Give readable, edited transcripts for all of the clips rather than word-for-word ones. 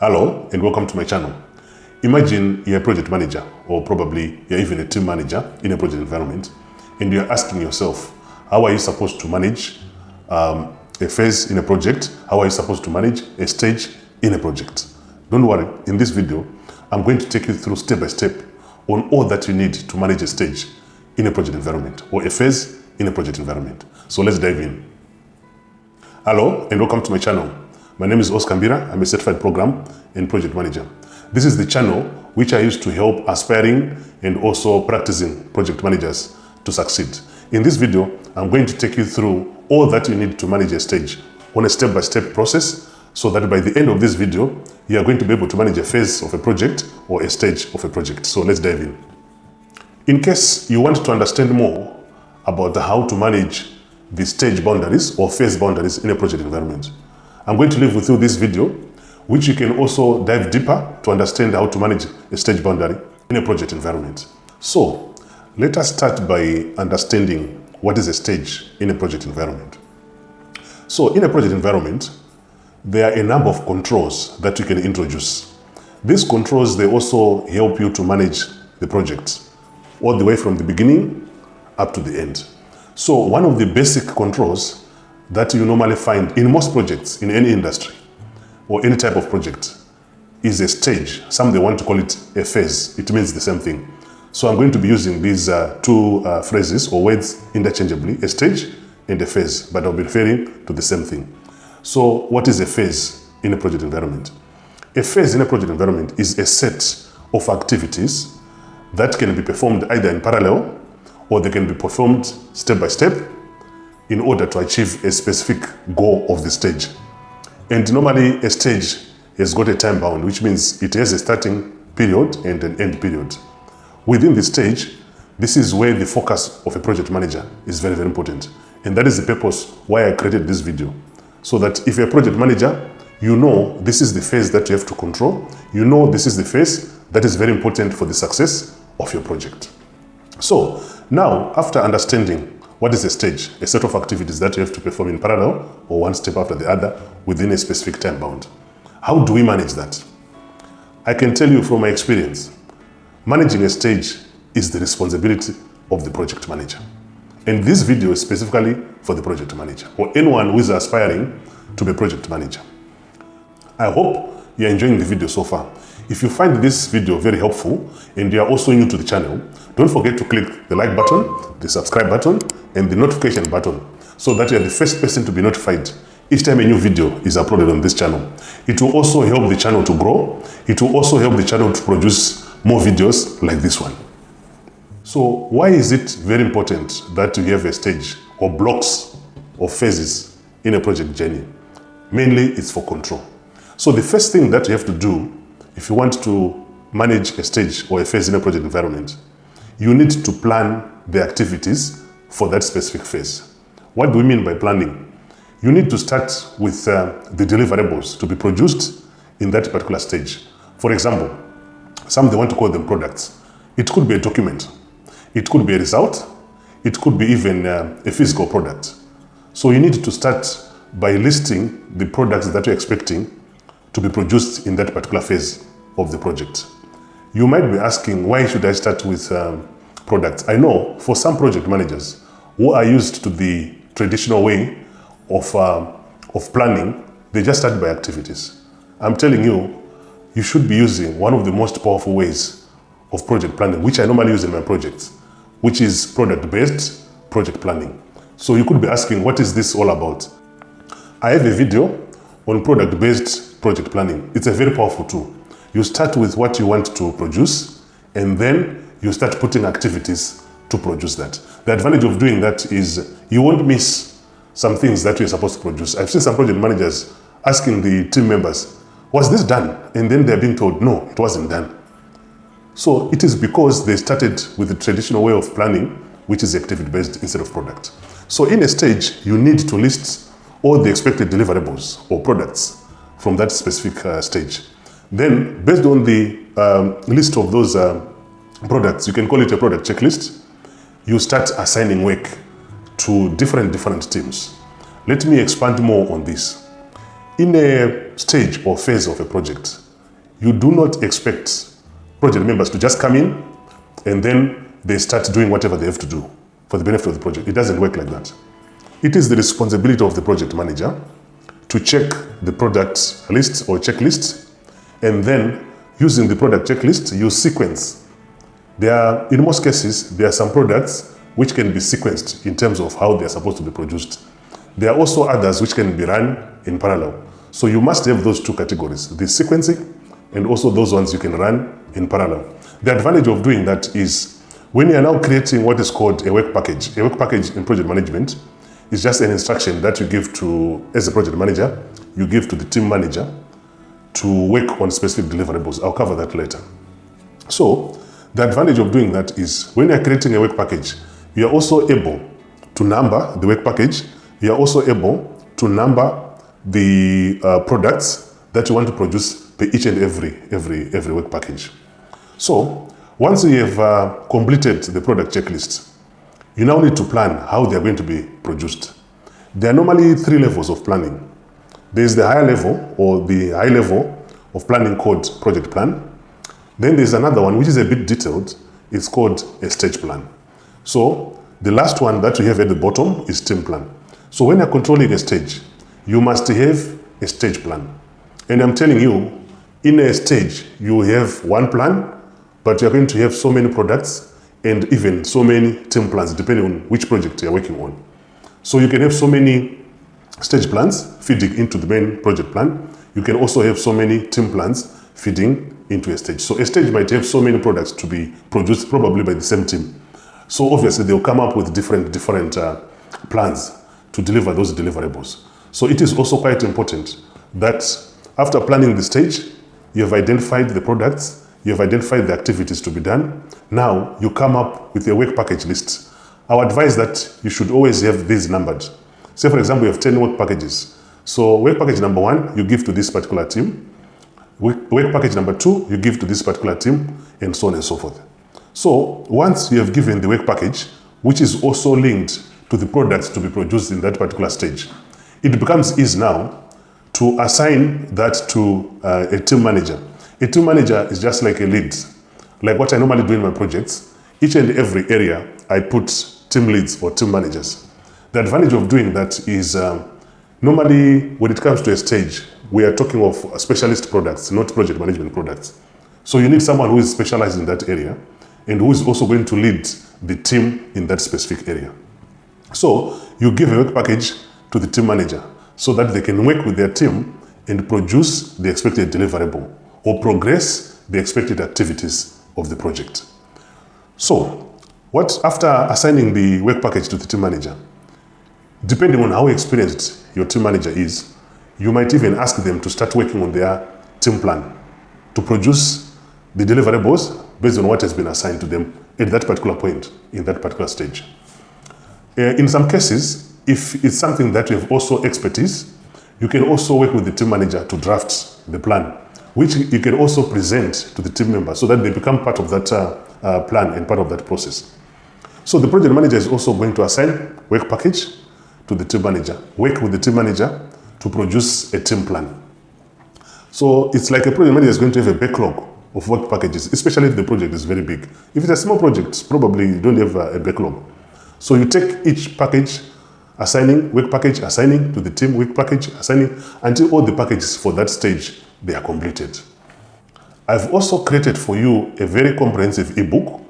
Hello and welcome to my channel. Imagine you're a project manager, or probably you're even a team manager in a project environment, and you're asking yourself, how are you supposed to manage a phase in a project? How are you supposed to manage a stage in a project? Don't worry, in this video, I'm going to take you through step by step on all that you need to manage a stage in a project environment or a phase in a project environment. So let's dive in. Hello and welcome to my channel. My name is Oscar Mbira. I'm a certified program and project manager. This is the channel which I use to help aspiring and also practicing project managers to succeed. In this video, I'm going to take you through all that you need to manage a stage on a step-by-step process, so that by the end of this video, you are going to be able to manage a phase of a project or a stage of a project. So let's dive in. In case you want to understand more about how to manage the stage boundaries or phase boundaries in a project environment, I'm going to leave with you this video, which you can also dive deeper to understand how to manage a stage boundary in a project environment. So let us start by understanding what is a stage in a project environment. So in a project environment, there are a number of controls that you can introduce. These controls, they also help you to manage the project all the way from the beginning up to the end. So one of the basic controls that you normally find in most projects in any industry or any type of project is a stage. Some they want to call it a phase. It means the same thing. So I'm going to be using these two phrases or words interchangeably, a stage and a phase, but I'll be referring to the same thing. So what is a phase in a project environment? A phase in a project environment is a set of activities that can be performed either in parallel or they can be performed step by step in order to achieve a specific goal of the stage. And normally a stage has got a time bound, which means it has a starting period and an end period. Within the stage, this is where the focus of a project manager is very, very important. And that is the purpose why I created this video. So that if you're a project manager, you know this is the phase that you have to control. You know this is the phase that is very important for the success of your project. So now, after understanding what is a stage, a set of activities that you have to perform in parallel or one step after the other within a specific time bound, how do we manage that? I can tell you from my experience, managing a stage is the responsibility of the project manager. And this video is specifically for the project manager or anyone who is aspiring to be a project manager. I hope you're enjoying the video so far. If you find this video very helpful and you are also new to the channel, don't forget to click the like button, the subscribe button, and the notification button so that you're the first person to be notified each time a new video is uploaded on this channel. It will also help the channel to grow. It will also help the channel to produce more videos like this one. So why is it very important that you have a stage or blocks or phases in a project journey? Mainly it's for control. So the first thing that you have to do if you want to manage a stage or a phase in a project environment, you need to plan the activities for that specific phase. What do we mean by planning? You need to start with the deliverables to be produced in that particular stage. For example, some they want to call them products. It could be a document. It could be a result. It could be even a physical product. So you need to start by listing the products that you're expecting to be produced in that particular phase of the project. You might be asking, why should I start with products? I know for some project managers who are used to the traditional way of planning, they just start by activities. I'm telling you, you should be using one of the most powerful ways of project planning, which I normally use in my projects, which is product-based project planning. So you could be asking, what is this all about? I have a video on product-based project planning. It's a very powerful tool. You start with what you want to produce, and then you start putting activities to produce that. The advantage of doing that is you won't miss some things that you're supposed to produce. I've seen some project managers asking the team members, was this done? And then they're being told, no, it wasn't done. So it is because they started with the traditional way of planning, which is activity-based instead of product. So in a stage, you need to list all the expected deliverables or products from that specific stage. Then, based on the list of those products, you can call it a product checklist, you start assigning work to different teams. Let me expand more on this. In a stage or phase of a project, you do not expect project members to just come in and then they start doing whatever they have to do for the benefit of the project. It doesn't work like that. It is the responsibility of the project manager to check the product list or checklist, and then using the product checklist, you sequence. In most cases, there are some products which can be sequenced in terms of how they are supposed to be produced. There are also others which can be run in parallel. So you must have those two categories, the sequencing and also those ones you can run in parallel. The advantage of doing that is when you are now creating what is called a work package. A work package in project management is just an instruction that you give to, as a project manager, you give to the team manager to work on specific deliverables. I'll cover that later. So the advantage of doing that is when you're creating a work package, you are also able to number the work package. You are also able to number the products that you want to produce per each and every work package. So once you have completed the product checklist, you now need to plan how they are going to be produced. There are normally 3 levels of planning. There is the higher level or the high level of planning called project plan. Then there's another one which is a bit detailed. It's called a stage plan. So the last one that we have at the bottom is team plan. So when you're controlling a stage, you must have a stage plan. And I'm telling you, in a stage, you have one plan, but you're going to have so many products and even so many team plans, depending on which project you're working on. So you can have so many stage plans feeding into the main project plan. You can also have so many team plans feeding into a stage. So a stage might have so many products to be produced probably by the same team. So obviously they'll come up with different plans to deliver those deliverables. So it is also quite important that after planning the stage, you have identified the products, you have identified the activities to be done. Now you come up with a work package list. I would advise that you should always have these numbered. Say for example, you have 10 work packages. So work package number 1, you give to this particular team. Work package number 2, you give to this particular team, and so on and so forth. So once you have given the work package, which is also linked to the products to be produced in that particular stage, it becomes easy now to assign that to a team manager. A team manager is just like a lead. Like what I normally do in my projects, each and every area, I put team leads or team managers. The advantage of doing that is normally when it comes to a stage, we are talking of specialist products, not project management products. So you need someone who is specialized in that area and who is also going to lead the team in that specific area. So you give a work package to the team manager so that they can work with their team and produce the expected deliverable or progress the expected activities of the project. So after assigning the work package to the team manager, depending on how experienced your team manager is, you might even ask them to start working on their team plan to produce the deliverables based on what has been assigned to them at that particular point in that particular stage. In some cases, if it's something that you have also expertise, you can also work with the team manager to draft the plan, which you can also present to the team members so that they become part of that plan and part of that process. So the project manager is also going to assign work package to the team manager, work with the team manager to produce a team plan. So it's like a project manager is going to have a backlog of work packages, especially if the project is very big. If it's a small project, probably you don't have a backlog. So you take each package, assigning work package, assigning to the team work package, assigning until all the packages for that stage, they are completed. I've also created for you a very comprehensive ebook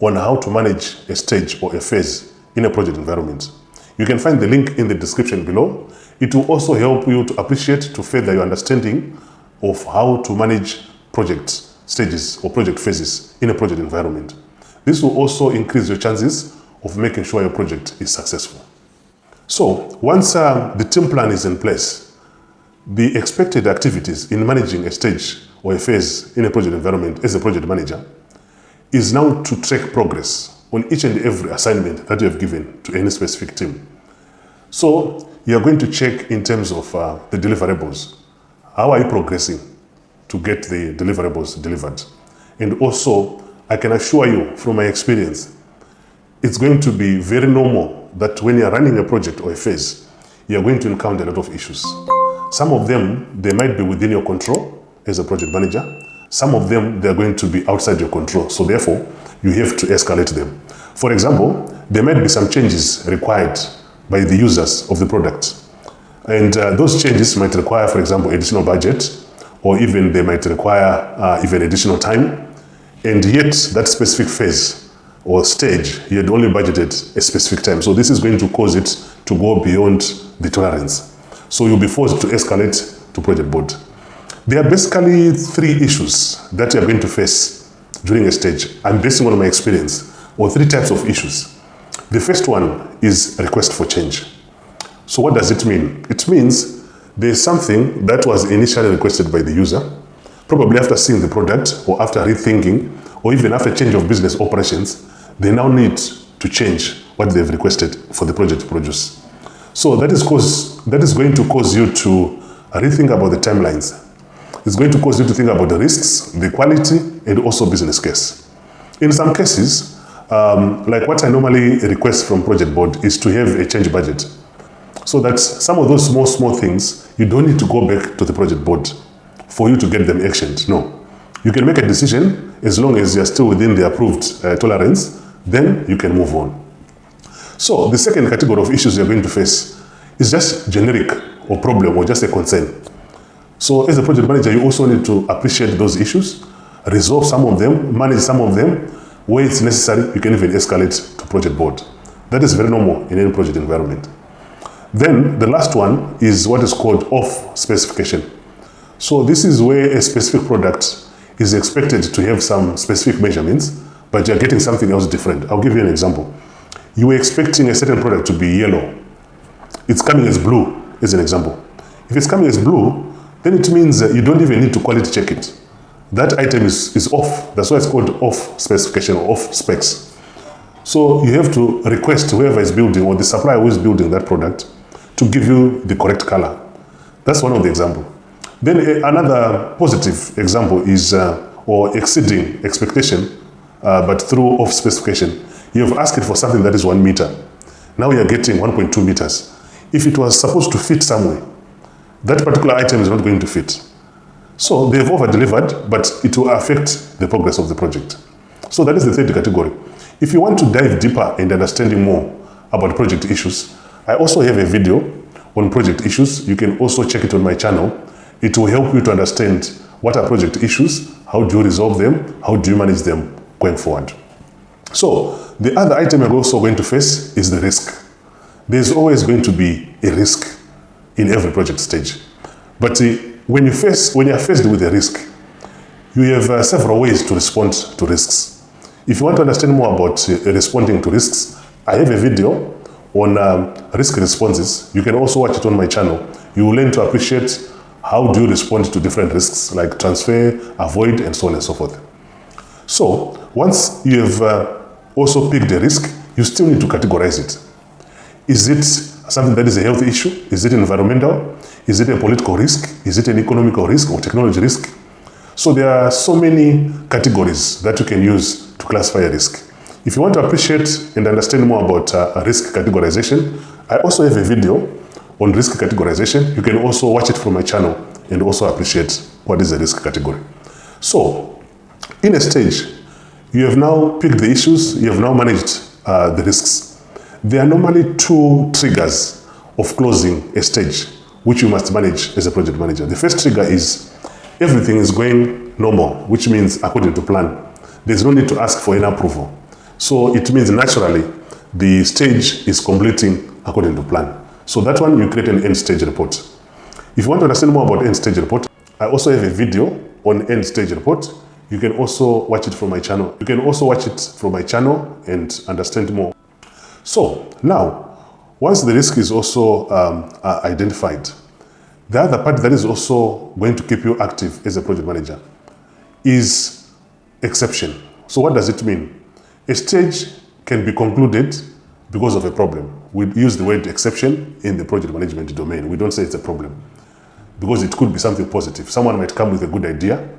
on how to manage a stage or a phase in a project environment. You can find the link in the description below. It will also help you to appreciate, to further your understanding of how to manage project stages or project phases in a project environment. This will also increase your chances of making sure your project is successful. So once the team plan is in place, the expected activities in managing a stage or a phase in a project environment as a project manager is now to track progress on each and every assignment that you have given to any specific team. So you are going to check in terms of the deliverables. How are you progressing to get the deliverables delivered? And also, I can assure you from my experience, it's going to be very normal that when you're running a project or a phase, you're going to encounter a lot of issues. Some of them, they might be within your control. as a project manager. Some of them, they're going to be outside your control. So therefore, you have to escalate them. For example, there might be some changes required by the users of the product. And those changes might require, for example, additional budget, or even they might require even additional time. And yet that specific phase or stage, you had only budgeted a specific time. So this is going to cause it to go beyond the tolerance. So you'll be forced to escalate to project board. There are basically 3 issues that you're going to face during a stage. I'm basing on my experience, or 3 types of issues. The first one is request for change. So what does it mean? It means there's something that was initially requested by the user, probably after seeing the product or after rethinking, or even after change of business operations, they now need to change what they've requested for the project to produce. So that is going to cause you to rethink about the timelines. It's going to cause you to think about the risks, the quality, and also business case. In some cases, like what I normally request from project board is to have a change budget. So that some of those small things, you don't need to go back to the project board for you to get them actioned. No. You can make a decision as long as you're still within the approved tolerance, then you can move on. So the second category of issues you're going to face is just generic or problem or just a concern. So as a project manager, you also need to appreciate those issues, resolve some of them, manage some of them. Where it's necessary, you can even escalate to project board. That is very normal in any project environment. Then the last one is what is called off specification. So this is where a specific product is expected to have some specific measurements, but you're getting something else different. I'll give you an example. You were expecting a certain product to be yellow. It's coming as blue, as an example. If it's coming as blue, then it means you don't even need to quality check it. That item is off. That's why it's called off specification or off specs. So you have to request whoever is building or the supplier who is building that product to give you the correct color. That's one of the examples. Then another positive example is or exceeding expectation, but through off specification. You have asked for something that is 1 meter. Now you're getting 1.2 meters. If it was supposed to fit somewhere, that particular item is not going to fit. So they've over-delivered, but it will affect the progress of the project. So that is the third category. If you want to dive deeper and understanding more about project issues, I also have a video on project issues. You can also check it on my channel. It will help you to understand what are project issues, how do you resolve them, how do you manage them going forward. So the other item you're also going to face is the risk. There's always going to be a risk in every project stage. But when you're faced with a risk, you have several ways to respond to risks. If you want to understand more about responding to risks, I have a video on risk responses. You can also watch it on my channel. You will learn to appreciate how do you respond to different risks like transfer, avoid, and so on and so forth. So once you have also picked a risk, you still need to categorize it. Is it something that is a health issue? Is it environmental? Is it a political risk? Is it an economical risk or technology risk? So there are so many categories that you can use to classify a risk. If you want to appreciate and understand more about risk categorization, I also have a video on risk categorization. You can also watch it from my channel and also appreciate what is a risk category. So in a stage, you have now picked the issues, you have now managed the risks. There are normally 2 triggers of closing a stage, which you must manage as a project manager. The first trigger is everything is going normal, which means according to plan. There's no need to ask for any approval. So it means naturally the stage is completing according to plan. So that one, you create an end stage report. If you want to understand more about end stage report, I also have a video on end stage report. You can also watch it from my channel. You can also watch it from my channel and understand more. So now, once the risk is also identified, the other part that is also going to keep you active as a project manager is exception. So what does it mean? A stage can be concluded because of a problem. We use the word exception in the project management domain. We don't say it's a problem because it could be something positive. Someone might come with a good idea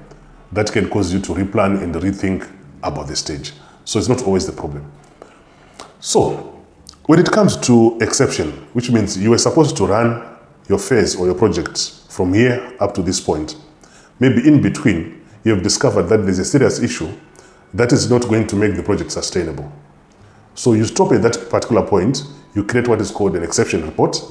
that can cause you to replan and rethink about the stage. So it's not always the problem. So when it comes to exception, which means you were supposed to run your phase or your project from here up to this point, maybe in between, you have discovered that there's a serious issue that is not going to make the project sustainable. So you stop at that particular point, you create what is called an exception report.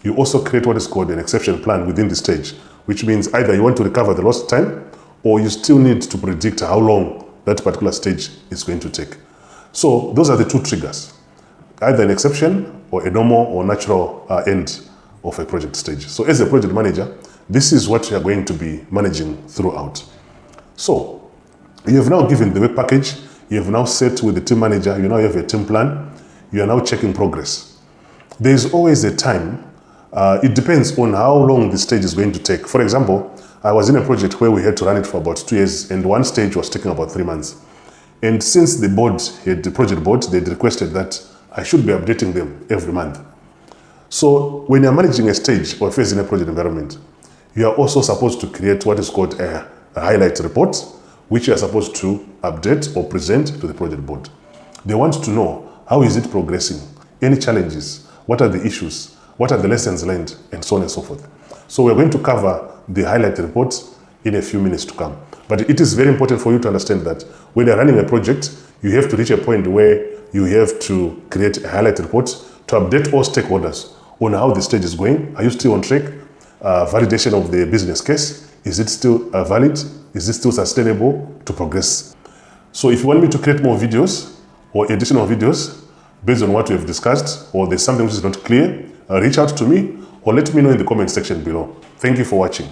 You also create what is called an exception plan within the stage, which means either you want to recover the lost time, or you still need to predict how long that particular stage is going to take. So those are the two triggers, either an exception or a normal or natural end of a project stage. So as a project manager, this is what you are going to be managing throughout. So you have now given the work package, you have now set with the team manager, you now have a team plan, you are now checking progress. There is always a time, it depends on how long the stage is going to take. For example, I was in a project where we had to run it for about 2 years, and one stage was taking about 3 months. And since the board, the project board, they had requested that I should be updating them every month. So when you're managing a stage or phase in a project environment, you are also supposed to create what is called a highlight report, which you are supposed to update or present to the project board. They want to know, how is it progressing? Any challenges? What are the issues? What are the lessons learned? And so on and so forth. So we're going to cover the highlight reports in a few minutes to come. But it is very important for you to understand that when you're running a project, you have to reach a point where you have to create a highlight report to update all stakeholders on how the stage is going. Are you still on track? Validation of the business case. Is it still valid? Is it still sustainable to progress? So if you want me to create more videos or additional videos based on what we have discussed, or there's something which is not clear, reach out to me or let me know in the comment section below. Thank you for watching.